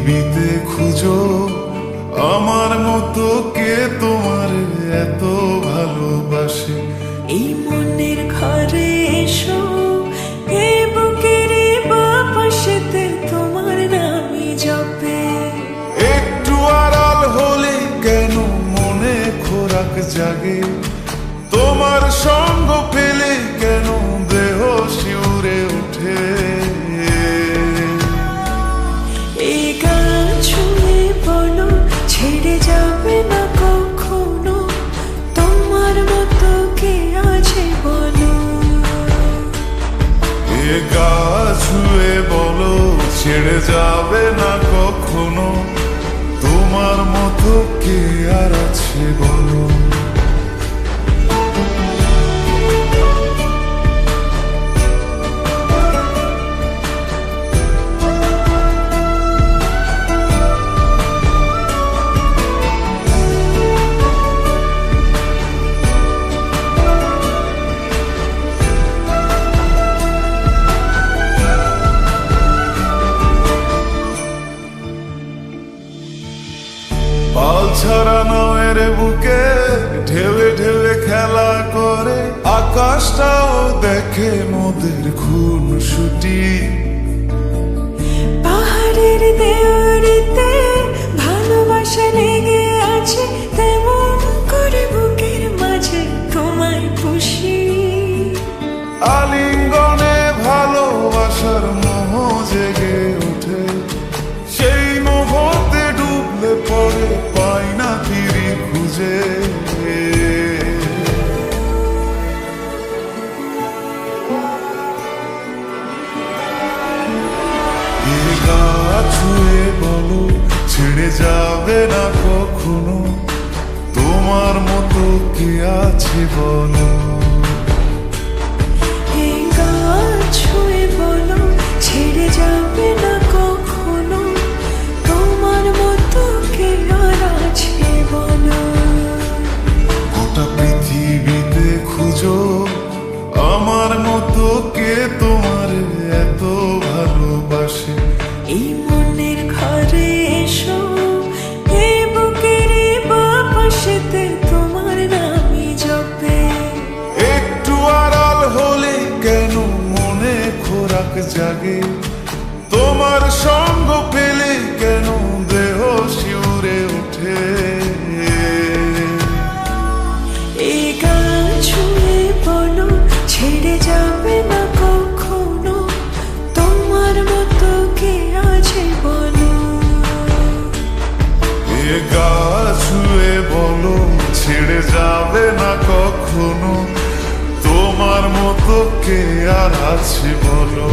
পৃথিবীতে খুঁজো আমার মতো কে তোমার এত ভালোবাসে। এই মনের ঘরে এসো, এই বুকের বাপাশেতে তোমার নামই জপে। একটু আড়াল হলে কেন মনে খোরাক জাগে, তোমার সঙ্গ পেলে কেন দেহ শিউরে ওঠে। এই গান শুনে বলো ছেড়ে যাবে না কখনো, তোমার মতো কে আছে বলো। এ গা ছুঁয়ে বলো ছেড়ে যাবে না কখনো, তোমার মতো কে আর আছে বলো। পাল ছাড়া নামের বুকে ঢেউে ঢেউে খেলা করে, আকাশটাও দেখে মোদের খুন ছুটি। পাহাড়ের দেওয়ারিতে ভালোবাসা লেগে আছে, তেমন করে বুকের মাঝে তোমায় পুষি। আলিঙ্গনে ভালোবাসার মোহ জেগে ওঠে, সেই মোহতে ডুবলে পড়ে পাই না তীরে খুঁজে। এ গা ছুঁয়ে বলো ছেড়ে যাবে না কখনো, তোমার মতো কে আছে বলো। এই গান ছুঁয়ে বলো ছেড়ে যাবে না কখনো, তোমার মতো কে আর আছে বলো। গোটা পৃথিবীতে খুঁজো আমার মতো কে তোমার এত ভালোবাসে। এই মনের ঘরে এসো, এই বুকের বাপাশেতে তোমার নামই জপে। একটু আড়াল হলে কেন মনে খোরাক জাগে, তোমার সঙ্গ পেলে কেন দেহ শিউরে ওঠে। এই গান ছুঁয়ে বলো ছেড়ে যাবে না কখনো, তোমার মতো কে আছে বলো। এ গা ছুঁয়ে বলো ছেড়ে যাবে না কখনো, তোমার মতো কে আর আছে বলো।